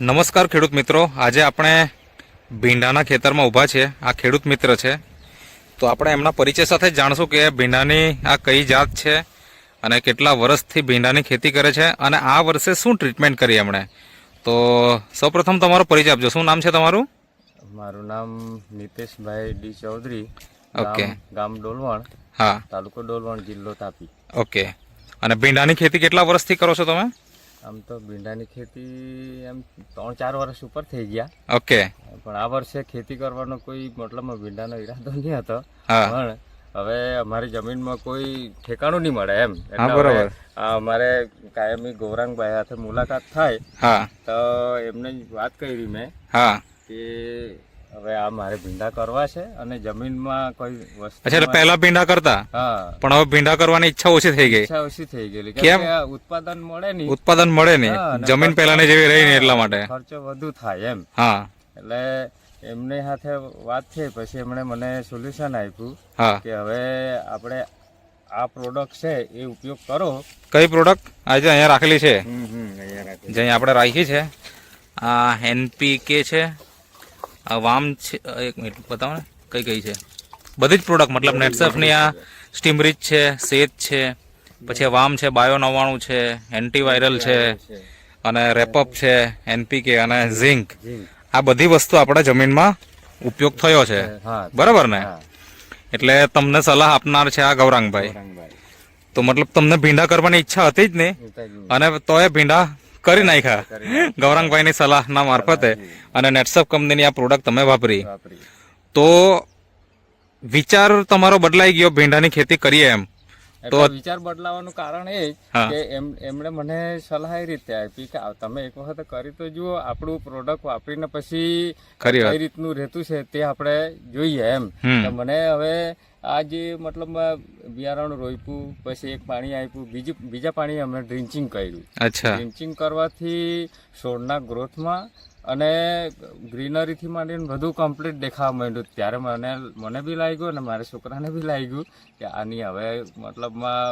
નમસ્કાર ખેડૂત મિત્રો, આજે આપણે ભીંડાના ખેતરમાં ઊભા છે. આ ખેડૂત મિત્ર છે, તો આપણે એમના પરિચય સાથે જાણશું કે ભીંડાની આ કઈ જાત છે અને કેટલા વર્ષથી ભીંડાની ખેતી કરે છે અને આ વર્ષે શું ટ્રીટમેન્ટ કરી એમણે. તો સૌપ્રથમ તમારો પરિચય આપજો. શું નામ છે તમારું? મારું નામ નીતેશભાઈ ડી ચૌધરી. ઓકે. ગામ ડોલવણ, હા, તાલુકો ડોલવણ, જિલ્લો તાપી. ઓકે. અને ભીંડાની ખેતી કેટલા વર્ષથી કરો છો તમે? આમ તો ભીંડાની ખેતી એમ 3-4 વર્ષ ઉપર થઈ ગયા. ઓકે. પણ આ વર્ષે ખેતી કરવાનો કોઈ મતલબ ભીંડાનો ઈરાદો નહીં હતો. હા. પણ હવે અમારી જમીનમાં કોઈ ઠેકાણું નહીં મળે એમ. હા, બરોબર. અમારે કાયમી ગૌરાંગભાઈ સાથે મુલાકાત થાય. હા. તો એમને વાત કરી મેં. હા. કે હવે આ મારે ભીંડા કરવા છે અને જમીનમાં કોઈ વસ્તુ. અચ્છા, એટલે પહેલા ભીંડા કરતા, હા, પણ હવે ભીંડા કરવાની ઈચ્છા ઓછી થઈ ગઈ. ઈચ્છા ઓછી થઈ ગયેલી. કેમ? કે ઉત્પાદન મળે નહીં. ઉત્પાદન મળે નહીં, હા, અને જમીન પહેલાની જેવી રહી નહીં એટલા માટે. ખર્ચો વધુ થાય એમ. હા. એટલે એમની સાથે વાત થઈ, પછી એમણે મને સોલ્યુશન આપ્યું. હા. કે હવે આપણે આ પ્રોડક્ટ છે એ ઉપયોગ કરો. કઈ પ્રોડક્ટ આજે અહીંયા રાખેલી છે? અહીંયા રાખો. જે અહીંયા આપણે રાખી છે, આ NPK છે, આ વામ છે. એક મિનિટ બતાવો ને કઈ કઈ છે. બધી જ પ્રોડક્ટ, મતલબ નેટસફની આ સ્ટીમરીચ છે, સેત છે, પછી વામ છે, બાયો 99 છે, એન્ટીવાયરલ છે, અને રેપઅપ છે, NPK અને ઝિંક. આ બધી વસ્તુ આપણા જમીનમાં ઉપયોગ થયો છે, હા, બરાબર ને? હા. એટલે તમને સલાહ આપનાર છે આ ગૌરાંગભાઈ. તો મતલબ તમને ભીંડા કરવાની ઈચ્છા હતી જ નહીં, અને તોય ભીંડા કરી નાખ્યા ગૌરાંગભાઈની સલાહના મારફતે, અને નેટસફ કંપનીની આ પ્રોડક્ટ તમે વાપરી. તો વિચાર તમારો બદલાઈ ગયો ભીંડાની ખેતી કરીએ એમ. તો વિચાર બદલાવાનું કારણ એ કે એમણે મને સલાહ એ રીતે આપી કે તમે એક વખત કરી તો જુઓ, આપણું પ્રોડક્ટ વાપરીને પછી કઈ રીતનું રહેતું છે તે આપણે જોઈએ એમ. મને હવે આ જે મતલબ બિયારણ રોપ્યું, પછી એક પાણી આપ્યું, બીજા પાણી અમે ડ્રિન્ચિંગ કર્યું. અચ્છા. ડ્રિન્ચિંગ કરવાથી છોડના ગ્રોથમાં અને ગ્રીનરીથી માંડીને બધું કમ્પ્લીટ દેખાવા માંડ્યું. ત્યારે મને બી લાગ્યું અને મારા છોકરાને બી લાગ્યું કે આની હવે મતલબમાં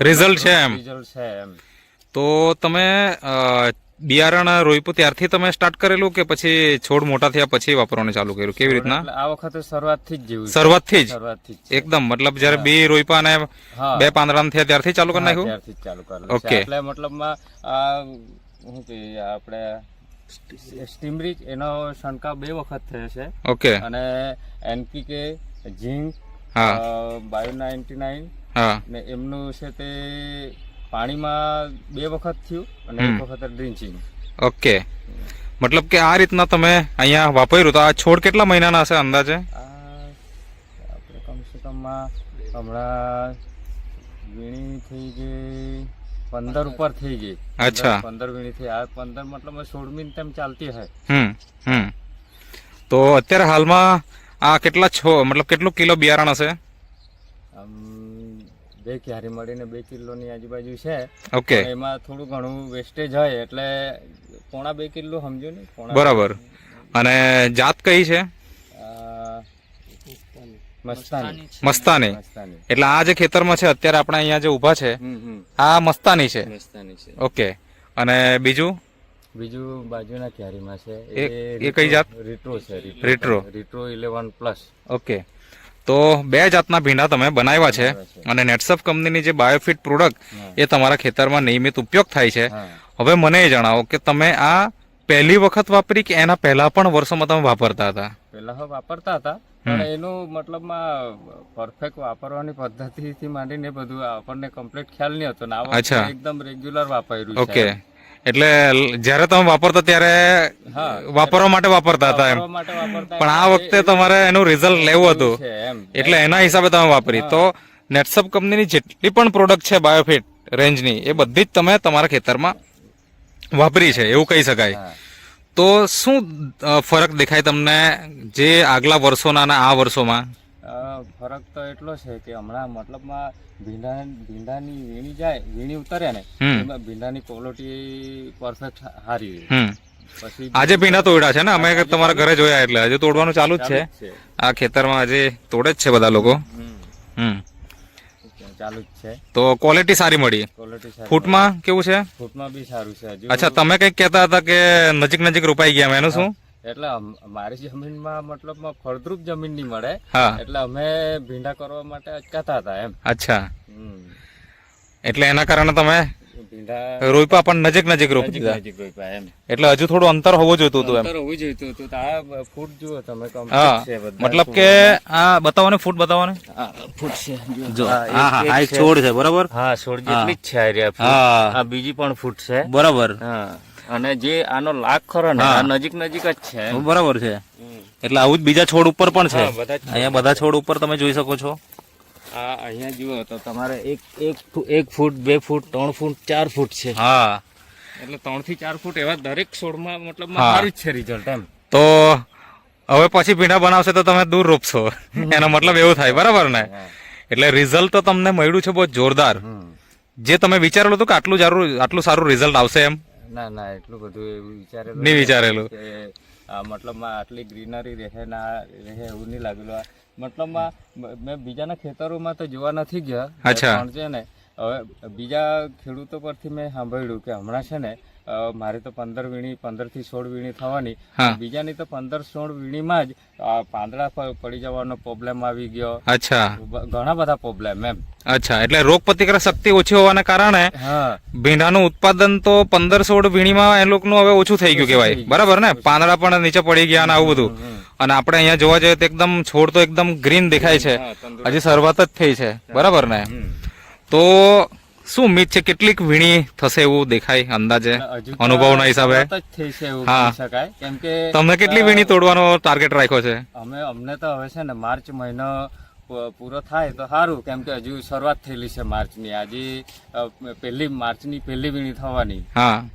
રિઝલ્ટ છે એમ. રિઝલ્ટ છે એમ. તો તમે બિયારણ રોપ્યું ત્યારથી તમે સ્ટાર્ટ કરેલું કે પછી છોડ મોટા થયા પછી વાપરવાનું ચાલુ કર્યું? કેવી રીતના? આ વખતે શરૂઆતથી જ જેવું. શરૂઆતથી જ શરૂઆતથી એકદમ, મતલબ જયારે બી રોપ્યા અને 2 પાંદડા થયા ત્યારથી ચાલુ કરી નાખ્યું? ત્યારથી જ ચાલુ કરેલું. ઓકે. એટલે મતલબમાં આ શું કે આપણે સ્ટીમરીચ એનો છંટકાવ 2 વખત થયો છે. ઓકે. અને NPK, ઝિંક, બાયો 99 ને એમનું છે તે પાણીમાં 2 વખત થયું અને 1 વખત ડ્રિન્ચિંગ. ઓકે. મતલબ કે આ રીતના તમે અહીંયા વાપર્યું. તો આ છોડ કેટલા મહિનાના હશે અંદાજે? આપણે કમસે કમ હમણાં વીણી થઈ ગઈ 15 ઉપર થઈ ગઈ. અચ્છા. 15 વીણી થઈ. આ 15 મતલબ 16મી તેમ ચાલતી હોય. તો અત્યારે હાલમાં આ કેટલા મતલબ કેટલું કિલો બિયારણ હશે? 2 ક્યારી મળીને 2 કિલોની આજુબાજુ છે. ઓકે. એમાં થોડું ઘણું વેસ્ટેજ હોય એટલે 1.5-2 કિલો સમજો ને. બરાબર. અને જાત કઈ છે? મસ્તાની. એટલે આ જે ખેતરમાં છે અત્યારે આપણે અહીંયા જે ઊભા છે આ મસ્તાની છે. ઓકે. અને બીજું બાજુના ક્યારીમાં છે એ કઈ જાત? રિટ્રો છે. રિટ્રો 11+. ઓકે. તો 2 જાતના ભીંડા તમે બનાવ્યા છે, અને નેટસફ કંપનીની જે બાયોફિટ પ્રોડક્ટ એ તમારા ખેતરમાં નિયમિત ઉપયોગ થાય છે. હવે મને એ જણાવો કે તમે આ પહેલી વખત વાપરી કે એના પહેલા પણ વર્ષોમાં તમે વાપરતા હતા? પહેલા વાપરતા હતા, પણ એનું મતલબમાં પરફેક્ટ વાપરવાની પદ્ધતિથી માંડીને બધું આપણને કમ્પ્લીટ ખ્યાલ નહીં હતો ને આ વખતે એકદમ રેગ્યુલર વાપર્યું છે. ઓકે. એટલે જયારે તમે વાપરતા ત્યારે વાપરવા માટે વાપરતા હતા એમ, પણ આ વખતે તમારે એનું રિઝલ્ટ લેવું હતું એટલે એના હિસાબે તમે વાપરી. તો નેટસફ કંપનીની જેટલી પણ પ્રોડક્ટ છે બાયોફિટ રેન્જની એ બધી જ તમે તમારા ખેતરમાં વાપરી છે એવું કહી શકાય. તો શું ફરક દેખાય તમને જે આગલા વર્ષોના અને આ વર્ષોમાં? ફરક તો એટલો છે કે હમણાં મતલબમાં ભીંડાની વીણી ઉતરે ને એમાં ભીંડાની ક્વોલિટી પરફેક્ટ સારી રહે. પછી આજે ભીંડા તોડ્યા છે ને, અમે તમારા ઘરે જોયા એટલે હજુ તોડવાનું ચાલુ જ છે. આ ખેતરમાં આજે તોડે જ છે બધા લોકો. ચાલુ જ છે. તો ક્વોલિટી સારી મળી. ફૂટમાં કેવું છે? ફૂટમાં બી સારું છે. હજુ અચ્છા, તમે કઈક કહેતા હતા કે નજીક રોપાઈ ગયા, એનું શું? એટલે મારી જમીનમાં મતલબમાં ફળદ્રુપ જમીન નહીં મળે, એટલે અમે ભીંડા કરવા માટે અટકાતા હતા એમ. અચ્છા, એટલે એના કારણે તમે રોપા પણ નજીક રોપી દીધા. એમ. એટલે હજુ થોડું અંતર હોવું જોઈતું હતું એમ. અંતર હોવું જોઈતું હતું. તો આ ફૂટ જુઓ તમે. હા, મતલબ કે આ બતાવો ને, ફૂટ બતાવો ને. ફૂટ છે જો. હા, એક છોડ છે બરાબર. હા, છોડ જેટલી જ છે આ રહ્યા ફૂટ. આ બીજી પણ ફૂટ છે બરાબર. હા, અને જે આનો લાગ ખરો ને આ નજીક જ છે બરાબર છે. એટલે આવું જ બીજા છોડ ઉપર પણ છે. અહીંયા બધા છોડ ઉપર તમે જોઈ શકો છો. આ અહીંયા જુઓ તો તમારે 1 ફૂટ 2 ફૂટ 3 ફૂટ 4 ફૂટ છે. હા, એટલે 3 થી 4 ફૂટ એવા દરેક છોડમાં મતલબ સારું જ છે રિઝલ્ટ એમ. તો હવે પછી ભીંડા બનાવશે તો તમે દૂર રોપશો, એનો મતલબ એવું થાય બરાબર ને? એટલે રિઝલ્ટ તો તમને મળ્યું છે બહુ જોરદાર. જે તમે વિચારેલું હતું કે આટલું સારું રિઝલ્ટ આવશે એમ? ના, એટલું બધું એવું નહીં વિચારેલું. મતલબમાં આટલી ગ્રીનરી રહે એવું નહીં લાગેલું. મતલબમાં મેં બીજાના ખેતરોમાં તો જોવા નથી ગયા. અચ્છા. પણ છે ને હવે બીજા ખેડૂતો પરથી મેં સાંભળ્યું કે હમણાં છે ને મારી તો 15 થી 16 વીણી થવાની, બીજાની તો 15-16 વીણીમાં જ પાંદડા પડી જવાનો પ્રોબ્લેમ આવી ગયો. અચ્છા, ઘણા બધા પ્રોબ્લેમ એમ. અચ્છા, એટલે રોગ પ્રતિકારક શક્તિ ઓછી હોવાના કારણે ભીંડાનું ઉત્પાદન તો 15-16 વીણીમાં એ લોકોનું હવે ઓછું થઈ ગયું કહેવાય, બરાબર ને? પાંદડા પણ નીચે પડી ગયા અને આવું બધું. અને આપણે અહીંયા જોવા જઈએ તો એકદમ છોડ તો એકદમ ગ્રીન દેખાય છે, હજી શરૂઆત જ થઈ છે, બરાબર ને? તો શું ઉમ્મીદ છે, કેટલીક વીણી થશે એવું દેખાય અંદાજે અનુભવના હિસાબે? તમને કેટલી વીણી તોડવાનો ટાર્ગેટ રાખ્યો છે? અમને તો હવે છે ને માર્ચ મહિનો પૂરો થાય તો સારું, કેમ કે હજુ શરૂઆત થયેલી છે માર્ચની. આજે માર્ચની પહેલી વીણી થવાની.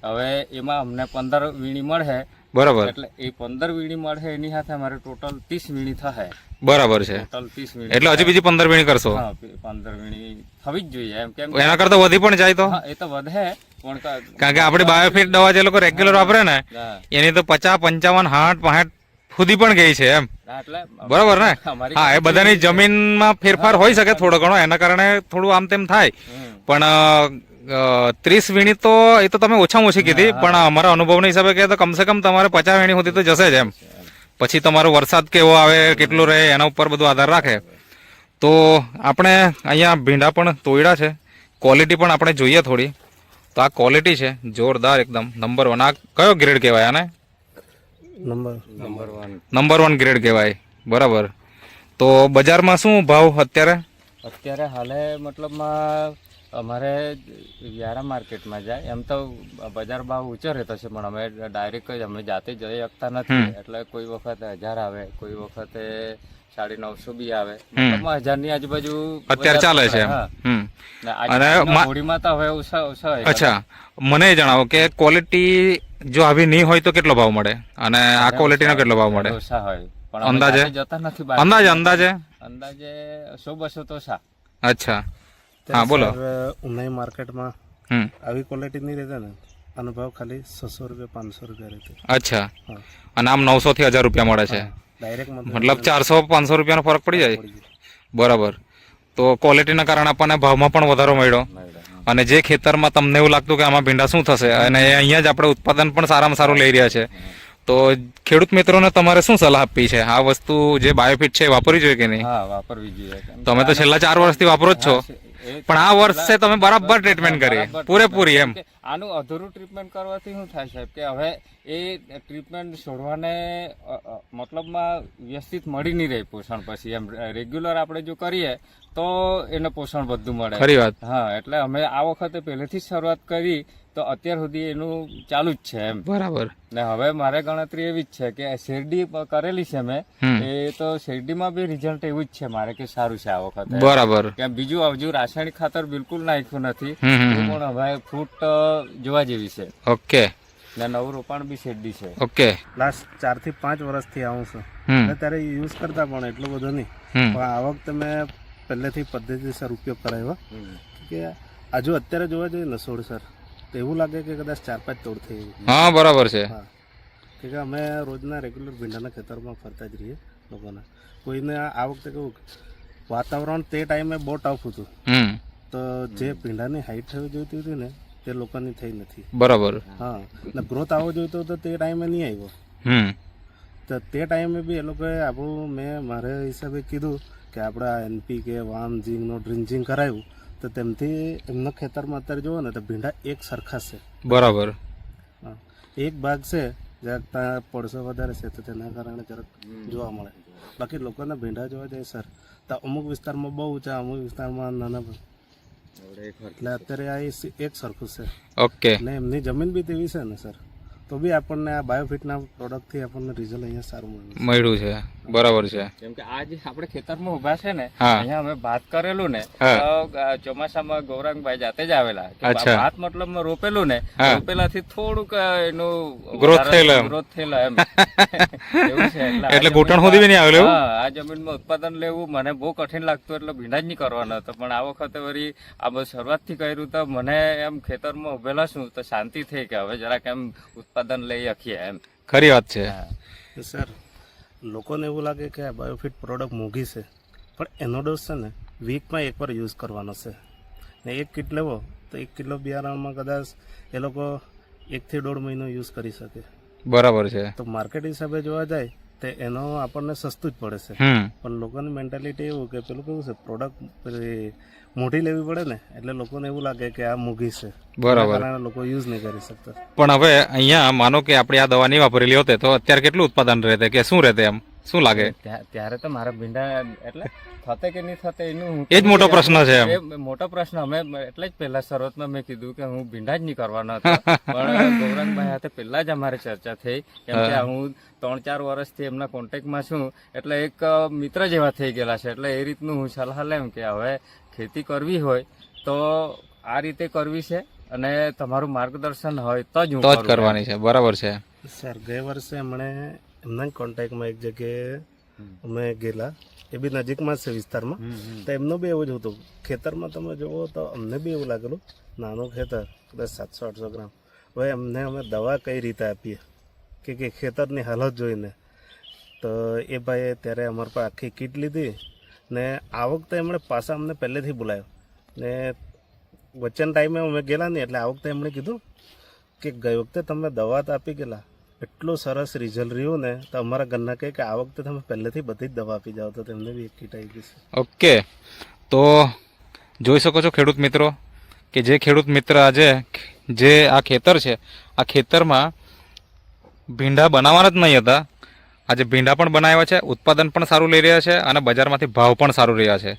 હવે એમાં અમને 15 વીણી મળે. બરાબર. એટલે એ 15 વીણી મળે એની સાથે અમારે ટોટલ 30 વીણી થશે. બરાબર છે. ટોટલ 30 વીણી. એટલે હજી બીજી 15 વીણી કરશો? 15 વીણી થવી જ જોઈએ એમ. કેમ એના કરતા વધી પણ જાય તો? એ તો વધે, પણ કારણ કે આપણી બાયોફિટ દવા જે લોકો રેગ્યુલર વાપરે ને એની તો 50, 55, 60, 65 સુધી પણ ગઈ છે એમ. બરાબર ને? હા, એ બધાની જમીનમાં ફેરફાર હોય શકે થોડો ઘણો, એના કારણે થોડું આમ તેમ થાય. પણ 30 વીણી તો એ તો તમે ઓછામાં ઓછી કીધી, પણ અમારા અનુભવના હિસાબે કહે તો કમસે કમ તમારે 50 વીણી સુધી તો જશે જ એમ. પછી તમારો વરસાદ કેવો આવે, કેટલો રહે, એના ઉપર બધું આધાર રાખે. તો આપણે અહીંયા ભીંડા પણ તોડ્યા છે, ક્વોલિટી પણ આપણે જોઈએ થોડી. તો આ ક્વોલિટી છે જોરદાર એકદમ, નંબર 1. આ કયો ગ્રેડ કહેવાય આને? નંબર 1 ગ્રેડ કહેવાય, બરાબર. તો બજારમાં શું ભાવ અત્યારે હાલે મતલબમાં અમારે વ્યારા માર્કેટમાં જાય એમ તો બજાર ભાવ ઊંચો રહેતો છે, પણ અમે ડાયરેક્ટ જ અમે જાતે જઈ શકતા નથી. એટલે કોઈ વખત 1000 આવે, કોઈ વખતે 950 બી આવે. 1000 ની આજુબાજુ અત્યારે ચાલે છે. અને હોળીમાં તો હવે ઓછા. અચ્છા, મને જણાવો કે ક્વોલિટી જો આવી નહીં હોય તો કેટલો ભાવ મળે, અને આ ક્વોલિટીનો કેટલો ભાવ મળે? ઓછા હોય, પણ અંદાજે જતા નથી. અંદાજે 100-200 તો ઓછા. અચ્છા, હા બોલો. ઉનાઈ માર્કેટમાં આવી ક્વોલિટી નહીં રહેતા ને, આનો ભાવ ખાલી 600 રૂપિયા 500 રૂપિયા રહેતો. અચ્છા, અને આમ 900 થી 1000 રૂપિયા મળે છે. ડાયરેક્ટ મતલબ 400-500 રૂપિયાનો ફરક પડી જાય. બરાબર. તો ક્વોલિટીના કારણે આપણને ભાવમાં પણ વધારો મળ્યો. અને જે ખેતરમાં તમને એવું લાગતું કે આમાં ભીંડા શું થશે, અને અહીંયા જ આપણે ઉત્પાદન પણ સારામાં સારું લઈ રહ્યા છે. તો ખેડૂત મિત્રોને તમારે શું સલાહ આપવી છે? આ વસ્તુ જે બાયોફિટ છે વાપરવી જોઈએ કે નહીં? હા, વાપરવી જોઈએ. તમે તો છેલ્લા 4 વર્ષથી વાપરો જ છો, પણ આ વર્ષે તમે બરાબર ટ્રીટમેન્ટ કરી પૂરેપૂરી એમ. આનું અધૂરું ટ્રીટમેન્ટ કરવાથી શું થાય સાહેબ કે હવે એ ટ્રીટમેન્ટ છોડવાને મતલબમાં વ્યવસ્થિત મળી નહીં રહે પોષણ. પછી એમ રેગ્યુલર આપણે જો કરીએ તો એને પોષણ બધું મળે. ખરી વાત. હા, એટલે અમે આ વખતે પહેલેથી જ શરૂઆત કરી તો અત્યાર સુધી એનું ચાલુ જ છે એમ. બરાબર. ને હવે મારે ગણતરી એવી જ છે કે શેરડી કરેલી છે મેં, એ તો શેરડીમાં બી રિઝલ્ટ એવું જ છે મારે કે સારું છે આ વખતે. બરાબર. કેમ બીજું હજુ રાસાયણિક ખાતર બિલકુલ નાખ્યું નથી, પણ હવે ફૂટ જોવા જેવી છે. ઓકે, ને નવું રોપાણ બી શેરડી છે. ઓકે. લાસ્ટ 4 થી 5 વર્ષથી આવું છું. હમ ત્યારે યુઝ કરતા પણ એટલું બધું નહીં. હમ પણ આ વખતે મેં પહેલેથી પદ્ધતિસર ઉપયોગ કરાવ્યો કે હજુ અત્યારે જોવા જઈએ ને છોડ સર તો એવું લાગે કે કદાચ 4-5 તોડ થઈ ગઈ. હા બરાબર છે. હા કે અમે રોજના રેગ્યુલર ભીંડાના ખેતરમાં ફરતા જ રહીએ લોકોના. કોઈને આ વખતે કેવું વાતાવરણ તે ટાઈમે બહુ ટફ હતું હમ તો જે ભીંડાની હાઈટ થવી જોઈતી હતી ને તે લોકોની થઈ નથી. બરાબર. હા ને ગ્રોથ આવવો જોઈતો હતો તે ટાઈમે નહીં આવ્યો. હમ તો તે ટાઈમે બી એ લોકોએ આપણું મેં મારા હિસાબે કીધું કે આપણે આ NPK વામ ઝીંકનો ડ્રિન્ચિંગ કરાવ્યું તો તેમથી એમના ખેતરમાં અત્યારે જુઓ ને તો ભીંડા એક સરખા છે. બરાબર. હા એક ભાગ છે જરાક ત્યાં પડસો વધારે છે તો તેના કારણે જરાક જોવા મળે. બાકી લોકોના ભીંડા જોવા જાય સર તો અમુક વિસ્તારમાં બહુ ઊંચા અમુક વિસ્તારમાં નાના પણ એટલે અત્યારે આ એક સરખું છે. ઓકે. ને એમની જમીન બી તેવી છે ને સર તો બી આપણને આ બાયોફિટના પ્રોડક્ટથી આપણને રિઝલ્ટ અહીંયા સારું મળ્યું છે. બરાબર છે. કેમ કે આ જે આપણે ખેતરમાં ઉભા છે ને હા. અહીંયા અમે ભાત કરેલું ને હા. તો ચોમાસામાં ગૌરાંગભાઈ જાતે જ આવેલા કે અચ્છા. ભાત મતલબ રોપેલું ને હા. રોપેલાથી થોડુંક એનું Growth થયેલો એમ. ગ્રોથ થયેલો એમ એવું છે. એટલે ઘૂંટણ સુધી બી નહીં આવેલું એવું? હા આ જમીનમાં ઉત્પાદન લેવું મને બહુ કઠિન લાગતું એટલે ભીંડા જ નહીં કરવાનો હતો પણ આ વખતે વળી આ બધું શરૂઆતથી કર્યું તો મને એમ ખેતરમાં ઉભેલા છું તો શાંતિ થઈ કે હવે જરાક એમ ઉત્પાદન લઈ શકીએ એમ. ખરી વાત છે. છે. સર લોકોને એવું લાગે કે આ બાયોફિટ પ્રોડક્ટ મોંઘી છે પણ એનો ડોઝ છે ને વીકમાં એકવાર યુઝ કરવાનો છે ને 1 કિટ લેવો તો 1 કિલો બિયારણમાં કદાચ એ લોકો 1 થી 1.5 મહિનો યુઝ કરી શકે. બરાબર છે. તો માર્કેટ હિસાબે જોવા જાય તો એનો આપણને સસ્તું જ પડે છે હમ પણ લોકોની મેન્ટાલિટી એવું કે પેલું કેવું છે પ્રોડક્ટ મોટી લેવી પડે ને એટલે લોકોને એવું લાગે કે આ મોંઘી છે. બરાબર. એના કારણે લોકો યુઝ નહીં કરી શકતા. પણ હવે અહીંયા માનો કે આપણે આ દવા નહીં વાપરેલી હોતે તો અત્યારે કેટલું ઉત્પાદન રહેતે કે શું રહેતે એમ શું લાગે? ત્યારે તો મારા ભીંડા એટલે થતે કે નહીં થતે એનું એ જ મોટો પ્રશ્ન છે એમ. એ મોટો પ્રશ્ન અમે એટલે જ પહેલા શરૂઆતમાં મેં કીધું કે હું ભીંડા જ નહીં કરવાનો હતો પણ ગૌરાંગભાઈ સાથે પહેલા જ અમારી ચર્ચા થઈ કેમ કે હું 3-4 વર્ષથી એમના કોન્ટેક્ટમાં છું એટલે એક મિત્ર જેવા થઈ ગયેલા છે એટલે એ રીતનું હું સલાહ લેમ કે હવે ખેતી કરવી હોય તો આ રીતે કરવી છે અને તમારું માર્ગદર્શન હોય તો જ તો જ કરવાની છે. બરાબર છે. સર ગયે વર્ષે હમણે એમના કોન્ટેક્ટમાં એક જગ્યાએ અમે ગયેલા એ બી નજીકમાં જ છે વિસ્તારમાં તો એમનું બી એવું જ હતું ખેતરમાં તમે જુઓ તો અમને બી એવું લાગેલું નાનું ખેતર કદાચ 700-800 ગ્રામ. હવે એમને અમે દવા કઈ રીતે આપીએ કે ખેતરની હાલત જોઈને તો એ ભાઈએ ત્યારે અમારા પાસે આખી કીટ લીધી ને આ વખતે એમણે પાછા અમને પહેલેથી બોલાવ્યો ને વચ્ચેના ટાઈમે અમે ગયેલા નહીં એટલે આ વખતે એમણે કીધું કે ગઈ વખતે તમે દવા તો આપી ગયેલા એટલું સરસ રિઝલ્ટ રહ્યું ને તો અમારા ઘરના કહે કે આ વખતે તમે પહેલેથી બધી જ દવા આપી જાઓ તો તેમને બી એક કીટ આવી ગઈ છે. ઓકે. તો જોઈ શકો છો ખેડૂત મિત્રો કે જે ખેડૂત મિત્ર આજે જે આ ખેતર છે આ ખેતરમાં ભીંડા બનાવવાના જ નહીં હતા આજે ભીંડા પણ બનાવ્યા છે ઉત્પાદન પણ સારું લઈ રહ્યા છે અને બજારમાંથી ભાવ પણ સારું રહ્યા છે.